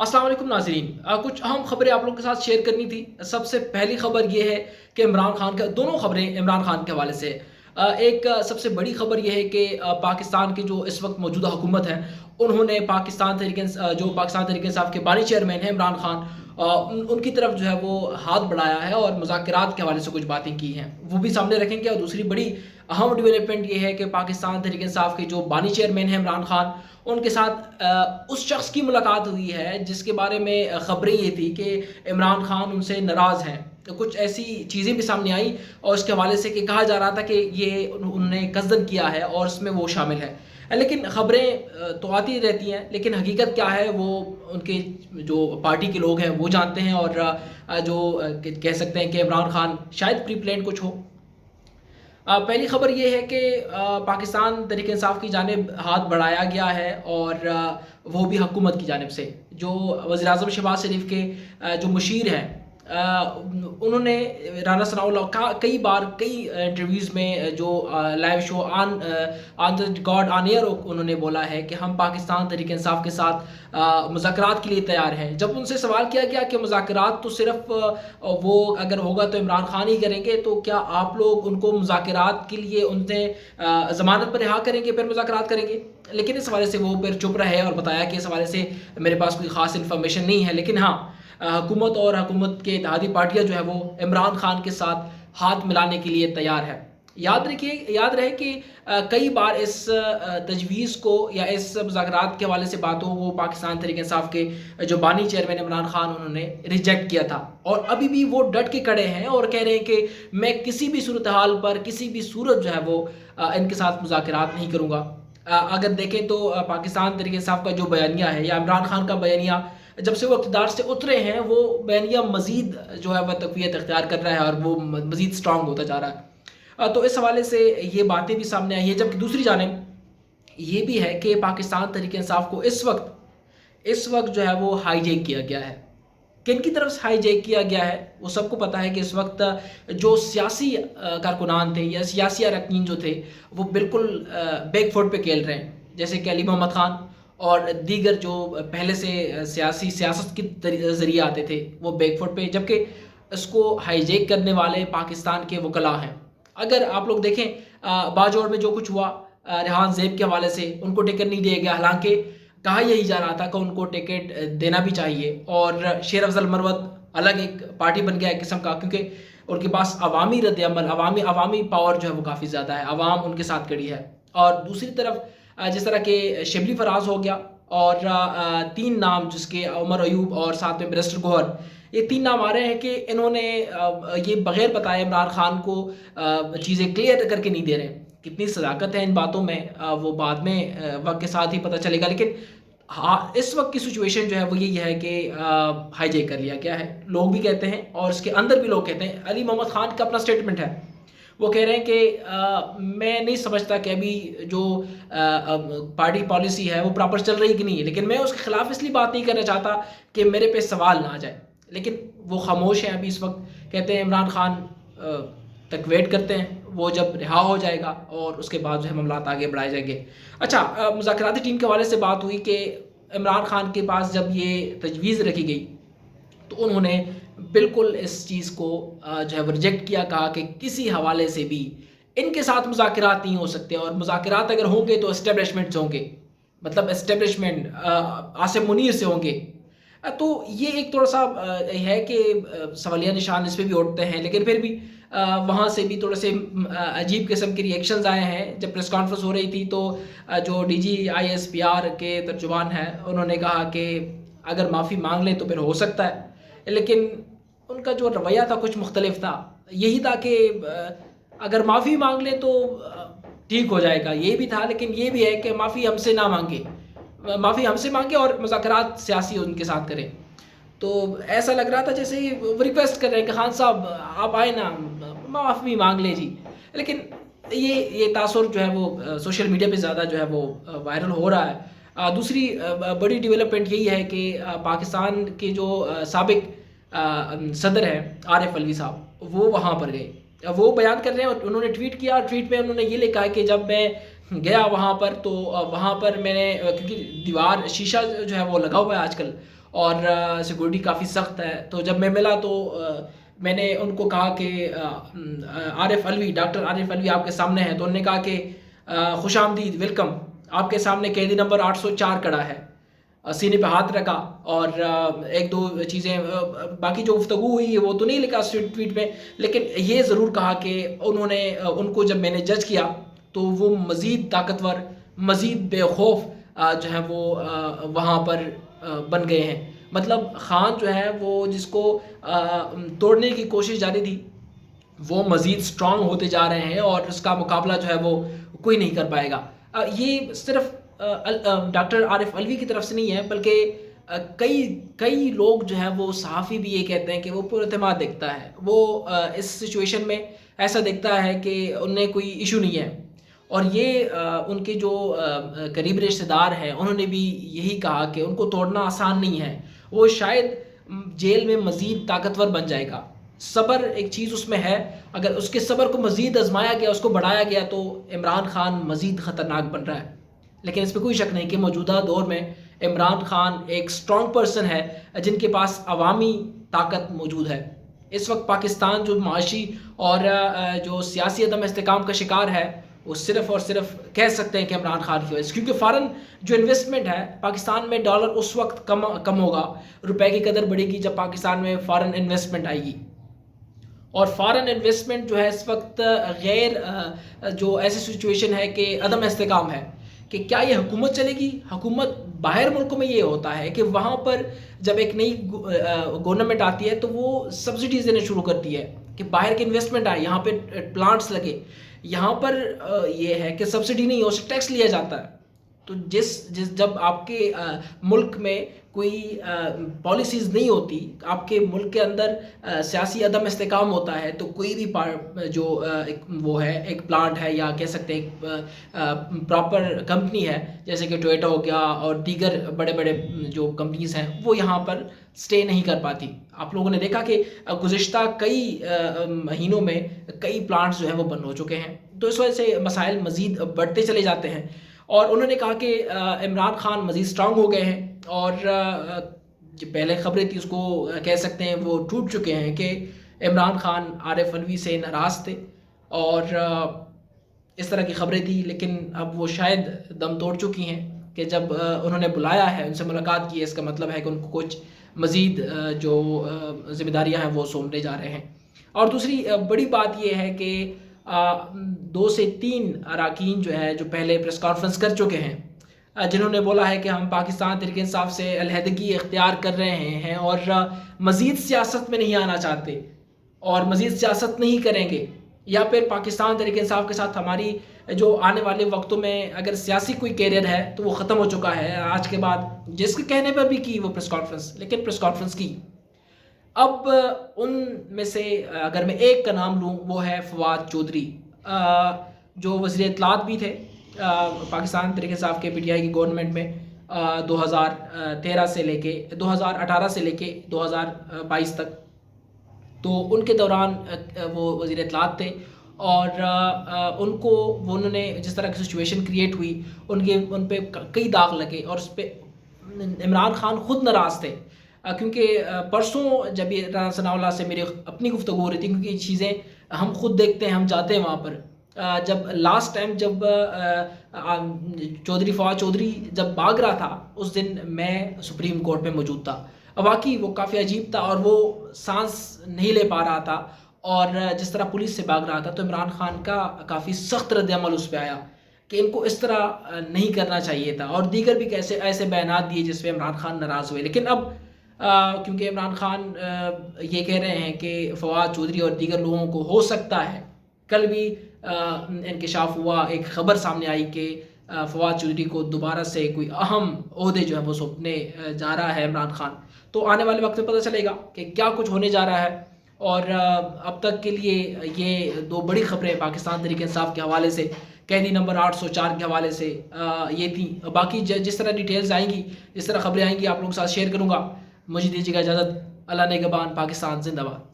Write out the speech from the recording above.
अस्सलाम वालेकुम नाज़रीन, कुछ अहम खबरें आप लोगों के साथ शेयर करनी थी। सबसे पहली खबर ये है कि इमरान खान का दोनों खबरें इमरान खान के हवाले से। सबसे बड़ी खबर ये है कि पाकिस्तान की जो इस वक्त मौजूदा हुकूमत है, उन्होंने पाकिस्तान तहरीक इंसाफ के बानी चेयरमैन हैं इमरान खान, उनकी तरफ जो है वो हाथ बढ़ाया है और मुज़ाकरात के हवाले से कुछ बातें की हैं, वो भी सामने रखेंगे। और दूसरी बड़ी अहम डेवलपमेंट ये है कि पाकिस्तान तहरीक इंसाफ के जो बानी चेयरमैन हैं इमरान खान, उनके साथ उस शख्स की मुलाकात हुई है जिसके बारे में खबरें ये थी कि इमरान खान उनसे नाराज़ हैं। तो कुछ ऐसी चीज़ें भी सामने आई और उसके हवाले से कि कहा जा रहा था कि ये उन्होंने कज़्न किया है और इसमें वो शामिल है। लेकिन खबरें तो आती रहती हैं, लेकिन हकीकत क्या है वो उनके जो पार्टी के लोग हैं वो जानते हैं। और कह सकते हैं कि इमरान खान शायद प्री प्लान्ड कुछ हो। पहली खबर ये है कि पाकिस्तान तहरीक इंसाफ की जानिब हाथ बढ़ाया गया है और वो भी हुकूमत की जानिब से। जो वज़ीर-ए-आज़म शहबाज शरीफ के जो मुशीर हैं, उन्होंने राना सनाउल्लाह का कई बार कई इंटरव्यूज़ में जो live show on the record on air उन्होंने बोला है कि हम पाकिस्तान तहरीक इंसाफ के साथ मुज़ाकरात के लिए तैयार हैं। जब उनसे सवाल किया गया कि मुज़ाकरात तो सिर्फ वो अगर होगा तो इमरान खान ही करेंगे, तो क्या आप लोग उनको मुज़ाकरात के लिए उनसे ज़मानत पर रिहा करेंगे फिर मुज़ाकरात करेंगे? लेकिन इस हवाले से वो फिर चुप रहे और बताया कि इस हवाले से मेरे पास कोई ख़ास इन्फॉर्मेशन नहीं है। लेकिन हाँ, हुकूमत और हुकूमत के इत्तेहादी पार्टियाँ जो है वो इमरान खान के साथ हाथ मिलाने के लिए तैयार है। याद रहे कि कई बार इस तजवीज़ को या इस मुज़ाकरात के हवाले से बातों को पाकिस्तान तहरीक इंसाफ के जो बानी चेयरमैन इमरान खान, उन्होंने रिजेक्ट किया था। और अभी भी वो डट के खड़े हैं और कह रहे हैं कि मैं किसी भी सूरत हाल पर, किसी भी सूरत जो है वो इनके साथ मुज़ाकरात नहीं करूँगा। अगर देखें तो पाकिस्तान तहरीक इंसाफ का जो बयानिया है या इमरान खान का बयानिया, जब से वो इक़्तिदार से उतरे हैं, वो बयानिया मज़ीद जो है वह तक़वियत इख्तियार कर रहा है और वो मज़ीद स्ट्रॉन्ग होता जा रहा है। तो इस हवाले से ये बातें भी सामने आई हैं। जबकि दूसरी जानिब ये भी है कि पाकिस्तान तहरीक इंसाफ को इस वक्त जो है वो हाईजैक किया गया है। किन की तरफ से हाईजैक किया गया है वो सबको पता है कि इस वक्त जो सियासी कारकुनान थे या सियासी अरकान जो थे, वो बिल्कुल बैक फुट पे खेल रहे हैं। जैसे कि अली मोहम्मद खान और दीगर जो पहले से सियासत के ज़रिए आते थे, वो बैक फुट पे, जबकि इसको हाईजैक करने वाले पाकिस्तान के वकला हैं। अगर आप लोग देखें बाजौड़ में जो कुछ हुआ, रेहान ज़ैब के हवाले से उनको टिकट नहीं दिया गया, हालांकि कहा यही जा रहा था कि उनको टिकट देना भी चाहिए। और शेर अफजल मरवत अलग एक पार्टी बन गया एक किस्म का, क्योंकि उनके पास अवामी रद्द-ए-अमल, अवामी पावर जो है वो काफ़ी ज़्यादा है, अवाम उनके साथ खड़ी है। और दूसरी तरफ जिस तरह के शिबली फराज हो गया और 3 नाम जिसके उमर अयूब और साथ में बैरिस्टर गौहर, ये 3 नाम आ रहे हैं कि इन्होंने ये बग़ैर बताए इमरान खान को चीज़ें क्लियर करके नहीं दे रहे हैं। कितनी सदाकत है इन बातों में वो बाद में वक्त के साथ ही पता चलेगा। लेकिन हाँ, इस वक्त की सिचुएशन जो है वो यही है कि हाईजैक कर लिया गया है, लोग भी कहते हैं और इसके अंदर भी लोग कहते हैं। अली मोहम्मद खान का अपना स्टेटमेंट है, वो कह रहे हैं कि मैं नहीं समझता कि अभी जो पार्टी पॉलिसी है वो प्रॉपर चल रही कि नहीं है, लेकिन मैं उसके खिलाफ इसलिए बात नहीं करना चाहता कि मेरे पे सवाल ना आ जाए। लेकिन वो खामोश हैं अभी इस वक्त। कहते हैं इमरान खान तक वेट करते हैं, वो जब रिहा हो जाएगा और उसके बाद जो है मामलात आगे बढ़ाए जाएंगे। अच्छा, मुज़ाकराती टीम के हवाले से बात हुई कि इमरान खान के पास जब ये तजवीज़ रखी गई तो उन्होंने बिल्कुल इस चीज़ को जो है वो रिजेक्ट किया, कहा कि किसी हवाले से भी इनके साथ मुज़ाकरात नहीं हो सकते, और मुज़ाकरात अगर होंगे तो एस्टेब्लिशमेंट से होंगे, मतलब एस्टेब्लिशमेंट आसिम मुनीर से होंगे। तो ये एक थोड़ा सा है कि सवालिया निशान इस पर भी उठते हैं। लेकिन फिर भी वहाँ से भी थोड़े से अजीब किस्म के रिएक्शंस आए हैं। जब प्रेस कॉन्फ्रेंस हो रही थी तो जो DGISPR के तर्जुमान हैं, उन्होंने कहा कि अगर माफ़ी मांग लें तो फिर हो सकता है, लेकिन उनका जो रवैया था कुछ मुख्तलिफ था। यही था कि अगर माफ़ी मांग लें तो ठीक हो जाएगा, ये भी था। लेकिन ये भी है कि माफ़ी हमसे ना मांगे, माफ़ी हमसे मांगे और मुज़ाकरात सियासी उनके साथ करें। तो ऐसा लग रहा था जैसे वो रिक्वेस्ट कर रहे हैं कि खान साहब आप आए ना, माफ़ी मांग लें जी। लेकिन ये तासुर जो है वो सोशल मीडिया पे ज़्यादा जो है वो वायरल हो रहा है। दूसरी बड़ी डेवलपमेंट यही है कि पाकिस्तान के जो साबिक सदर हैं आरिफ अलवी साहब, वो वहाँ पर गए, वो बयान कर रहे हैं। और उन्होंने ट्वीट किया, ट्वीट में उन्होंने ये लिखा है कि जब मैं गया वहाँ पर तो वहाँ पर मैंने, क्योंकि दीवार शीशा जो है वो लगा हुआ है आजकल, اور سیکورٹی کافی سخت ہے. تو جب میں ملا تو میں نے ان کو کہا کہ عارف علوی، ڈاکٹر عارف علوی آپ کے سامنے ہیں. تو انہوں نے کہا کہ خوش آمدید، ویلکم، آپ کے سامنے قیدی نمبر 804 کڑا ہے. سینے پہ ہاتھ رکھا اور ایک دو چیزیں باقی جو گفتگو ہوئی وہ تو نہیں لکھا ٹویٹ میں، لیکن یہ ضرور کہا کہ انہوں نے ان کو جب میں نے جج کیا تو وہ مزید طاقتور، مزید بے خوف جو ہے وہ وہاں پر بن گئے ہیں. مطلب خان جو ہے وہ جس کو توڑنے کی کوشش جاری تھی وہ مزید سٹرانگ ہوتے جا رہے ہیں اور اس کا مقابلہ جو ہے وہ کوئی نہیں کر پائے گا. یہ صرف ڈاکٹر عارف علوی کی طرف سے نہیں ہے، بلکہ کئی لوگ جو ہیں وہ صحافی بھی یہ کہتے ہیں کہ وہ پر اعتماد دیکھتا ہے. وہ اس سچویشن میں ایسا دیکھتا ہے کہ انہیں کوئی ایشو نہیں ہے. اور یہ ان کے جو قریب رشتہ دار ہیں انہوں نے بھی یہی کہا کہ ان کو توڑنا آسان نہیں ہے. وہ شاید جیل میں مزید طاقتور بن جائے گا. صبر ایک چیز اس میں ہے، اگر اس کے صبر کو مزید آزمایا گیا، اس کو بڑھایا گیا تو عمران خان مزید خطرناک بن رہا ہے. لیکن اس پہ کوئی شک نہیں کہ موجودہ دور میں عمران خان ایک سٹرانگ پرسن ہے جن کے پاس عوامی طاقت موجود ہے. اس وقت پاکستان جو معاشی اور جو سیاسی عدم استحکام کا شکار ہے وہ صرف اور صرف کہہ سکتے ہیں کہ عمران خان کی وجہ سے، کیونکہ فارن جو انویسٹمنٹ ہے پاکستان میں، ڈالر اس وقت کم ہوگا، روپے کی قدر بڑھے گی جب پاکستان میں فارن انویسٹمنٹ آئے گی. اور فارن انویسٹمنٹ جو ہے اس وقت غیر جو ایسی سچویشن ہے کہ عدم استحکام ہے کہ کیا یہ حکومت چلے گی. حکومت باہر ملکوں میں یہ ہوتا ہے کہ وہاں پر جب ایک نئی گورنمنٹ آتی ہے تو وہ سبسڈیز دینا شروع کرتی ہے کہ باہر کے انویسٹمنٹ آئے، یہاں پہ پلانٹس لگے. یہاں پر یہ ہے کہ سبسڈی نہیں، اس سے ٹیکس لیا جاتا ہے. تو جب آپ کے ملک میں کوئی پالیسیز نہیں ہوتی، آپ کے ملک کے اندر سیاسی عدم استحکام ہوتا ہے، تو کوئی بھی جو وہ ہے ایک پلانٹ ہے یا کہہ سکتے ہیں ایک پراپر کمپنی ہے جیسے کہ ٹویوٹا ہو گیا اور دیگر بڑے بڑے جو کمپنیز ہیں وہ یہاں پر سٹے نہیں کر پاتی. آپ لوگوں نے دیکھا کہ گزشتہ کئی مہینوں میں کئی پلانٹس جو ہیں وہ بند ہو چکے ہیں. تو اس وجہ سے مسائل مزید بڑھتے چلے جاتے ہیں. اور انہوں نے کہا کہ عمران خان مزید سٹرانگ ہو گئے ہیں اور جو پہلے خبریں تھی اس کو کہہ سکتے ہیں وہ ٹوٹ چکے ہیں کہ عمران خان عارف علوی سے ناراض تھے اور اس طرح کی خبریں تھی. لیکن اب وہ شاید دم توڑ چکی ہیں کہ جب انہوں نے بلایا ہے، ان سے ملاقات کی ہے، اس کا مطلب ہے کہ ان کو کچھ مزید جو ذمہ داریاں ہیں وہ سونپنے جا رہے ہیں. اور دوسری بڑی بات یہ ہے کہ 2 سے 3 اراکین جو ہے جو پہلے پریس کانفرنس کر چکے ہیں، جنہوں نے بولا ہے کہ ہم پاکستان تحریک انصاف سے علیحدگی اختیار کر رہے ہیں اور مزید سیاست میں نہیں آنا چاہتے اور مزید سیاست نہیں کریں گے، یا پھر پاکستان تحریک انصاف کے ساتھ ہماری جو آنے والے وقتوں میں اگر سیاسی کوئی کیریئر ہے تو وہ ختم ہو چکا ہے آج کے بعد. جس کے کہنے پر بھی کی وہ پریس کانفرنس، لیکن پریس کانفرنس کی. اب ان میں سے اگر میں ایک کا نام لوں وہ ہے فواد چودھری، جو وزیر اطلاعات بھی تھے پاکستان تحریک انصاف کے پی ٹی آئی کی گورنمنٹ میں 2013 سے لے کے 2018 سے لے کے 2022 تک. تو ان کے دوران وہ وزیر اطلاعات تھے اور انہوں نے جس طرح کی سچویشن کریٹ ہوئی ان پہ کئی داغ لگے اور اس پہ عمران خان خود ناراض تھے. کیونکہ پرسوں جب یہ رانا ثناء اللہ سے میری اپنی گفتگو ہو رہی تھی، کیونکہ یہ چیزیں ہم خود دیکھتے ہیں، ہم جاتے ہیں وہاں پر. جب لاسٹ ٹائم جب فواد چودھری جب بھاگ رہا تھا اس دن میں سپریم کورٹ میں موجود تھا. واقعی وہ کافی عجیب تھا اور وہ سانس نہیں لے پا رہا تھا اور جس طرح پولیس سے بھاگ رہا تھا. تو عمران خان کا کافی سخت رد عمل اس پہ آیا کہ ان کو اس طرح نہیں کرنا چاہیے تھا، اور دیگر بھی ایسے بیانات دیے جس پہ عمران خان ناراض ہوئے. لیکن اب کیونکہ عمران خان یہ کہہ رہے ہیں کہ فواد چودھری اور دیگر لوگوں کو ہو سکتا ہے، کل بھی انکشاف ہوا، ایک خبر سامنے آئی کہ فواد چودھری کو دوبارہ سے کوئی اہم عہدے جو ہے وہ سونپنے جا رہا ہے عمران خان. تو آنے والے وقت میں پتہ چلے گا کہ کیا کچھ ہونے جا رہا ہے. اور اب تک کے لیے یہ 2 بڑی خبریں پاکستان تحریک انصاف کے حوالے سے، قیدی نمبر 804 کے حوالے سے یہ تھیں. باقی جس طرح ڈیٹیلز آئیں گی، جس طرح خبریں آئیں گی آپ لوگوں کے ساتھ شیئر کروں گا. مجھے دیجیے گا اجازت. اللہ نگہبان. پاکستان زندہ باد.